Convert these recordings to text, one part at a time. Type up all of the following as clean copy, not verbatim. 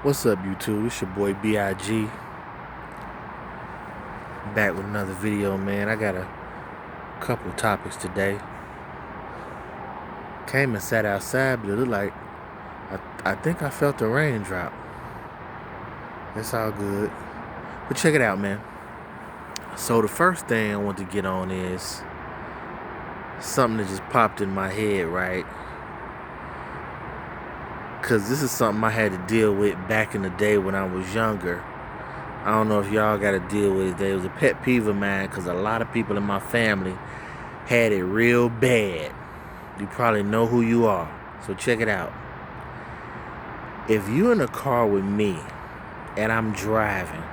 What's up, YouTube? It's your boy B.I.G. Back with another video, man. I got a couple topics today. Came and sat outside, but it looked like I think I felt a raindrop. It's all good. But check it out, man. So the first thing I want to get on is something that just popped in my head, right? Because this is something I had to deal with back in the day when I was younger. I don't know if y'all got to deal with it. It was a pet peeve of mine because a lot of people in my family had it real bad. You probably know who you are. So check it out. If you're in a car with me and I'm driving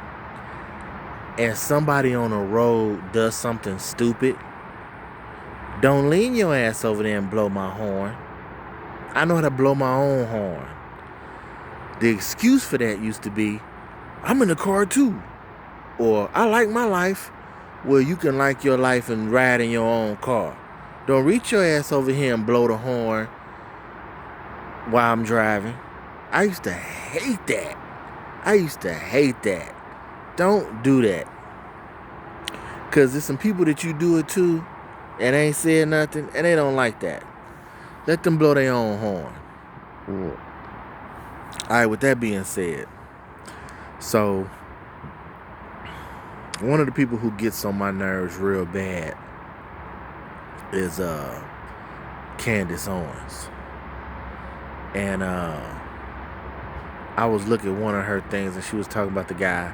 and somebody on the road does something stupid, don't lean your ass over there and blow my horn. I know how to blow my own horn. The excuse for that used to be, I'm in the car too. Or, I like my life. Well, you can like your life and ride in your own car. Don't reach your ass over here and blow the horn while I'm driving. I used to hate that. Don't do that. Because there's some people that you do it to and ain't said nothing, and they don't like that. Let them blow their own horn. Alright, with that being said, so one of the people who gets on my nerves real bad is Candace Owens. And I was looking at one of her things, and she was talking about the guy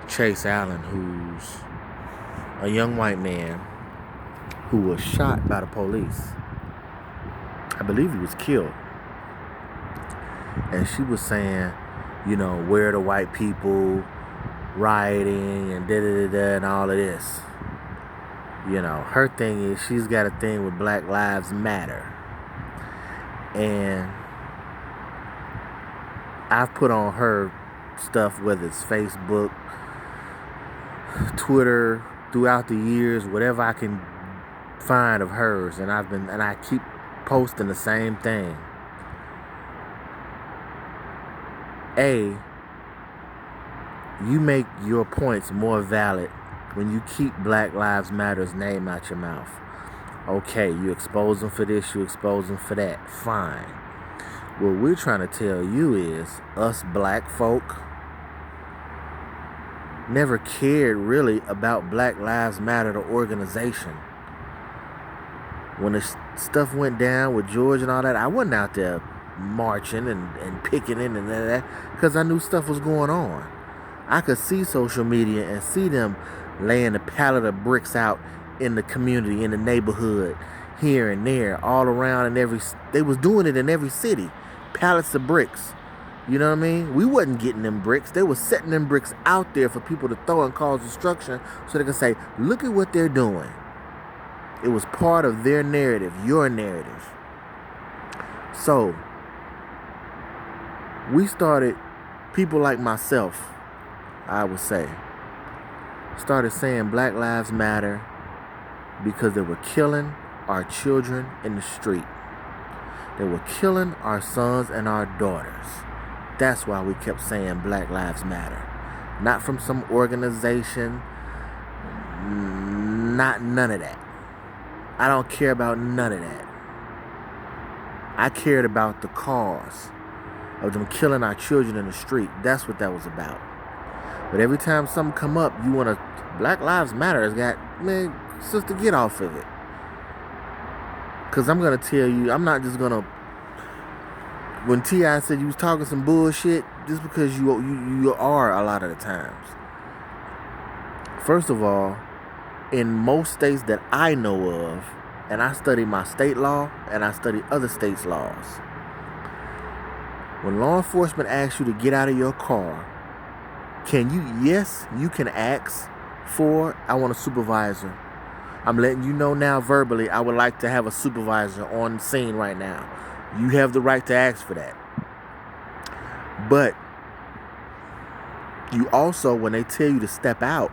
Chase Allen, who's a young white man who was shot by the police. I believe he was killed. And she was saying, where are the white people rioting and da-da-da-da and all of this. Her thing is she's got a thing with Black Lives Matter. And I've put on her stuff, whether it's Facebook, Twitter, throughout the years, whatever I can find of hers, and I keep posting the same thing. You make your points more valid when you keep Black Lives Matter's name out your mouth. Okay, you expose them for this, you expose them for that. Fine. What we're trying to tell you is, us black folk never cared really about Black Lives Matter, the organization. When the stuff went down with George and all that, I wasn't out there marching and picketing and that because I knew stuff was going on. I could see social media and see them laying a pallet of bricks out in the community, in the neighborhood, here and there, all around, and they was doing it in every city. Pallets of bricks. You know what I mean? We wasn't getting them bricks. They was setting them bricks out there for people to throw and cause destruction so they can say, look at what they're doing. It was part of their narrative, your narrative. So, we started, people like myself, I would say, started saying Black Lives Matter because they were killing our children in the street. They were killing our sons and our daughters. That's why we kept saying Black Lives Matter. Not from some organization, none of that. I don't care about none of that. I cared about the cause of them killing our children in the street. That's what that was about. But every time something come up, you want to, Black Lives Matter has got, man, sister, get off of it. Because I'm going to tell you, I'm not just going to, when T.I. said you was talking some bullshit, just because you are a lot of the times. First of all, in most states that I know of, and I study my state law and I study other states' laws, when law enforcement asks you to get out of your car, you can ask for, I want a supervisor. I'm letting you know now verbally, I would like to have a supervisor on scene right now. You have the right to ask for that. But you also, when they tell you to step out,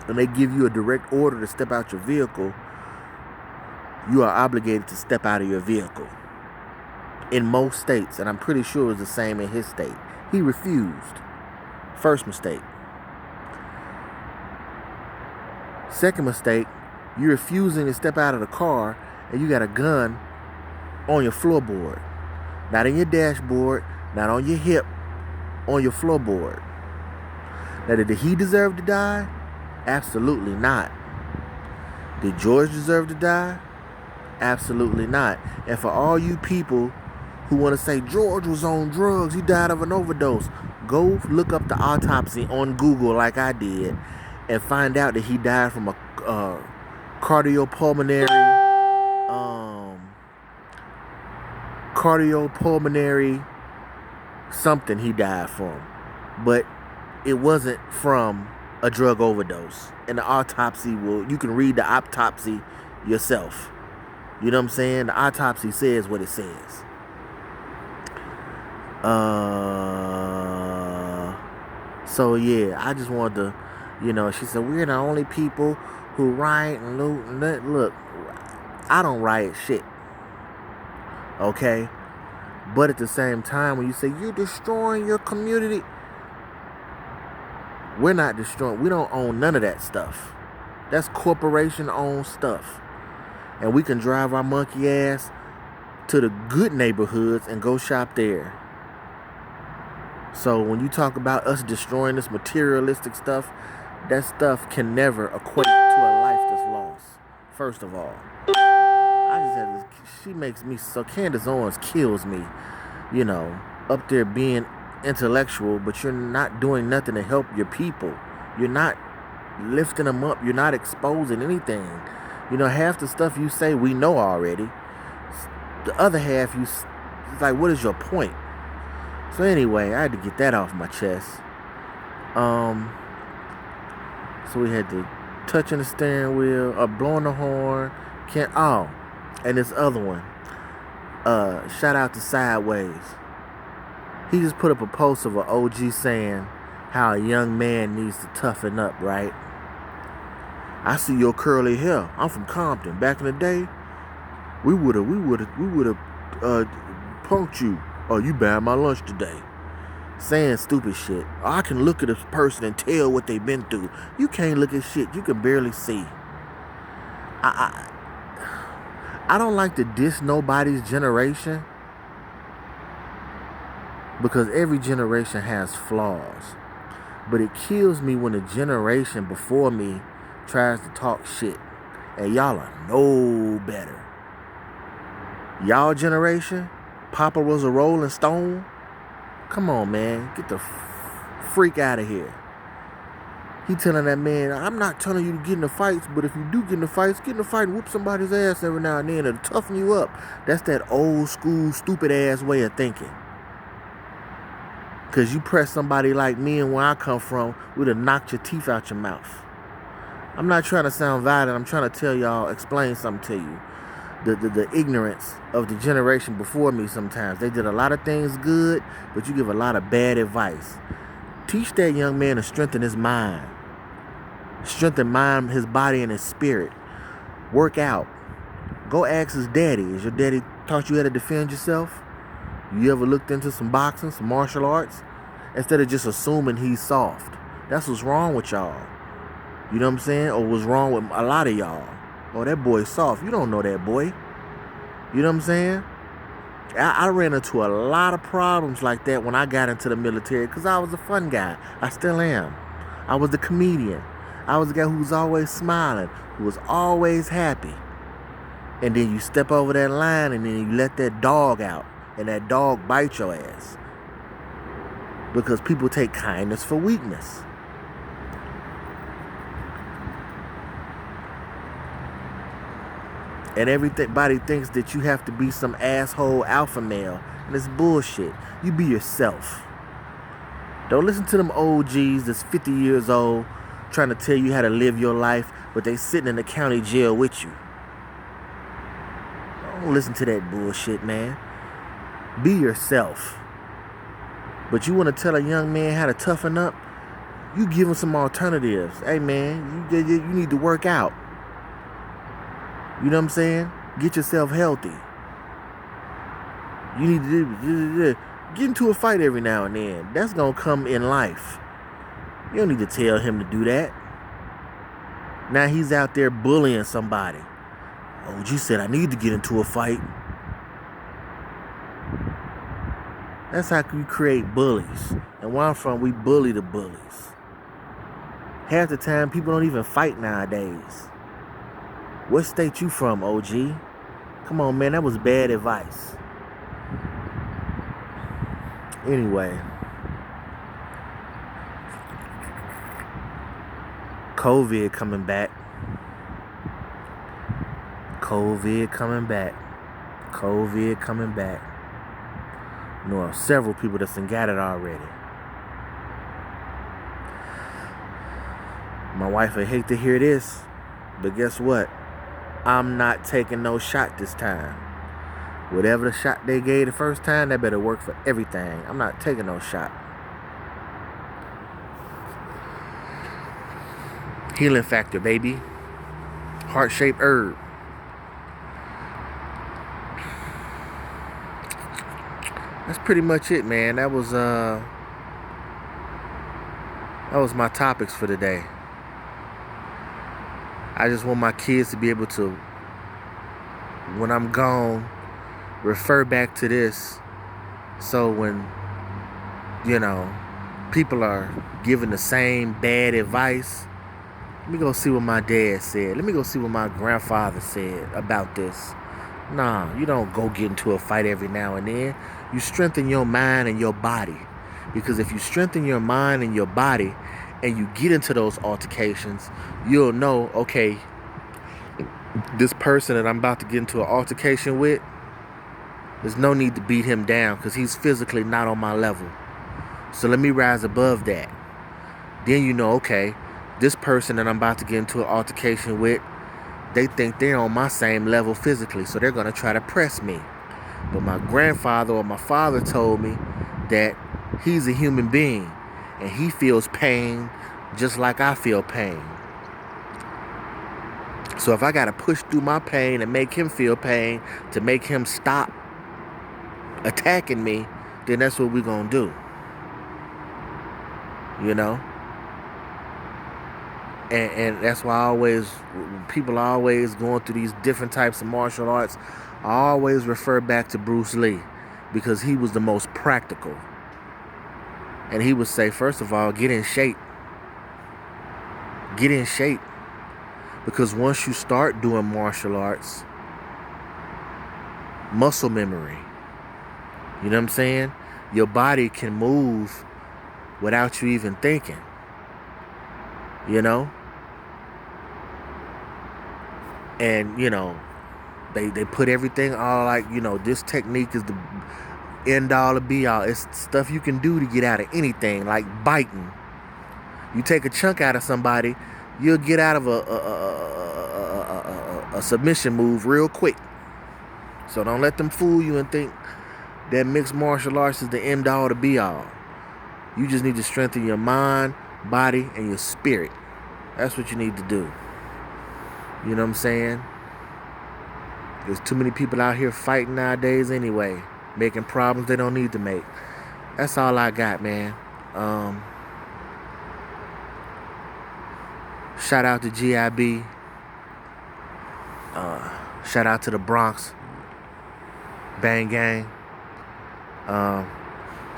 and they give you a direct order to step out your vehicle, you are obligated to step out of your vehicle. In most states, and I'm pretty sure it's the same in his state. He refused. First mistake. Second mistake, you're refusing to step out of the car and you got a gun on your floorboard. Not in your dashboard, not on your hip, on your floorboard. Now, did he deserve to die? Absolutely not. Did George deserve to die? Absolutely not. And for all you people who want to say George was on drugs, he died of an overdose, go look up the autopsy on Google like I did and find out that he died from a cardiopulmonary something he died from. But it wasn't from a drug overdose. And the autopsy you can read the autopsy yourself. You know what I'm saying? The autopsy says what it says. So yeah, I just wanted to, she said, we're the only people who riot and loot. Look, I don't riot shit. Okay? But at the same time, when you say you're destroying your community, we're not destroying. We don't own none of that stuff. That's corporation-owned stuff. And we can drive our monkey ass to the good neighborhoods and go shop there. So when you talk about us destroying this materialistic stuff, that stuff can never equate to a life that's lost. First of all, I just had this. She makes me so. Candace Owens kills me. Up there being intellectual, but you're not doing nothing to help your people. You're not lifting them up. You're not exposing anything. Half the stuff you say we know already. The other half, it's like, what is your point? So anyway, I had to get that off my chest. So we had to touching the steering wheel, blowing the horn. And this other one. Shout out to Sideways. He just put up a post of an OG saying how a young man needs to toughen up, right? I see your curly hair. I'm from Compton. Back in the day, we would have punked you. Oh, you banned my lunch today. Saying stupid shit. I can look at a person and tell what they've been through. You can't look at shit. You can barely see. I don't like to diss nobody's generation, because every generation has flaws. But it kills me when a generation before me tries to talk shit. And y'all are no better. Y'all generation, Papa was a Rolling Stone. Come on, man. Get the freak out of here. He telling that man, I'm not telling you to get in the fights, but if you do get in the fights, get in the fight and whoop somebody's ass every now and then. It'll toughen you up. That's that old school, stupid ass way of thinking. Because you press somebody like me and where I come from, we'd have knocked your teeth out your mouth. I'm not trying to sound violent. I'm trying to tell y'all, explain something to you. The ignorance of the generation before me sometimes. They did a lot of things good, but you give a lot of bad advice. Teach that young man to strengthen his mind. Strengthen his body and his spirit. Work out. Go ask his daddy. Has your daddy taught you how to defend yourself? You ever looked into some boxing, some martial arts? Instead of just assuming he's soft. That's what's wrong with y'all. You know what I'm saying? Or what's wrong with a lot of y'all. Oh, that boy's soft. You don't know that boy. You know what I'm saying? I ran into a lot of problems like that when I got into the military, because I was a fun guy. I still am. I was the comedian. I was the guy who was always smiling, who was always happy. And then you step over that line and then you let that dog out, and that dog bite your ass. Because people take kindness for weakness. And everybody thinks that you have to be some asshole alpha male. And it's bullshit. You be yourself. Don't listen to them OGs that's 50 years old trying to tell you how to live your life, but they sitting in the county jail with you. Don't listen to that bullshit, man. Be yourself. But you want to tell a young man how to toughen up? You give him some alternatives. Hey, man, you need to work out. You know what I'm saying? Get yourself healthy. You need to Get into a fight every now and then. That's gonna come in life. You don't need to tell him to do that. Now he's out there bullying somebody. OG said I need to get into a fight. That's how we create bullies. And where I'm from, we bully the bullies. Half the time, people don't even fight nowadays. What state you from, OG? Come on, man, that was bad advice. Anyway. COVID coming back. COVID coming back. COVID coming back. You know, several people that's got it already. My wife would hate to hear this, but guess what? I'm not taking no shot this time. Whatever the shot they gave the first time, that better work for everything. I'm not taking no shot. Healing Factor, baby. Heart-shaped herb. That's pretty much it, man. That was my topics for today. I just want my kids to be able to, when I'm gone, refer back to this. So when, people are giving the same bad advice, let me go see what my dad said. Let me go see what my grandfather said about this. Nah, you don't go get into a fight every now and then. You strengthen your mind and your body. Because if you strengthen your mind and your body and you get into those altercations, you'll know, okay, this person that I'm about to get into an altercation with, there's no need to beat him down because he's physically not on my level. So let me rise above that. Then you know, okay, this person that I'm about to get into an altercation with, they think they're on my same level physically, so they're going to try to press me. But my grandfather or my father told me that he's a human being and he feels pain just like I feel pain. So if I got to push through my pain and make him feel pain to make him stop attacking me, then that's what we're going to do. And that's why people are always going through these different types of martial arts. I always refer back to Bruce Lee because he was the most practical. And he would say, first of all, get in shape. Get in shape. Because once you start doing martial arts, muscle memory, you know what I'm saying? Your body can move without you even thinking. And, they put everything all like, this technique is the end all to be all. It's stuff you can do to get out of anything, like biting. You take a chunk out of somebody, you'll get out of a submission move real quick. So don't let them fool you and think that mixed martial arts is the end all to be all. You just need to strengthen your mind, body, and your spirit. That's what you need to do. You know what I'm saying? There's too many people out here fighting nowadays anyway, making problems they don't need to make. That's all I got, man. Shout out to GIB. Shout out to the Bronx. Bang Gang.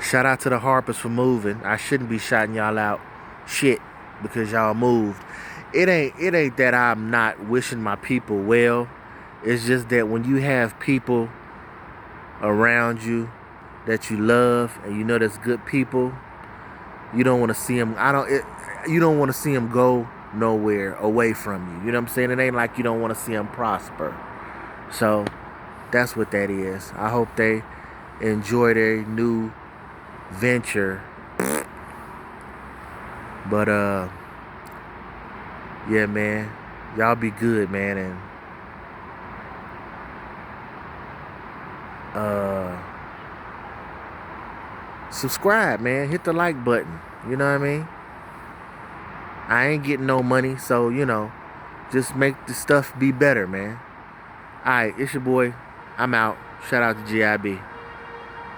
Shout out to the Harpers for moving. I shouldn't be shouting y'all out shit because y'all moved. It ain't that I'm not wishing my people well. It's just that when you have people around you that you love and you know that's good people, you don't want to see them. You don't want to see them go nowhere away from you. You know what I'm saying? It ain't like you don't want to see them prosper. So that's what that is. I hope they enjoy their new venture. But yeah, man, y'all be good, man, and subscribe, man. Hit the like button. You know what I mean? I ain't getting no money, so just make the stuff be better, man. Alright, it's your boy. I'm out. Shout out to GIB.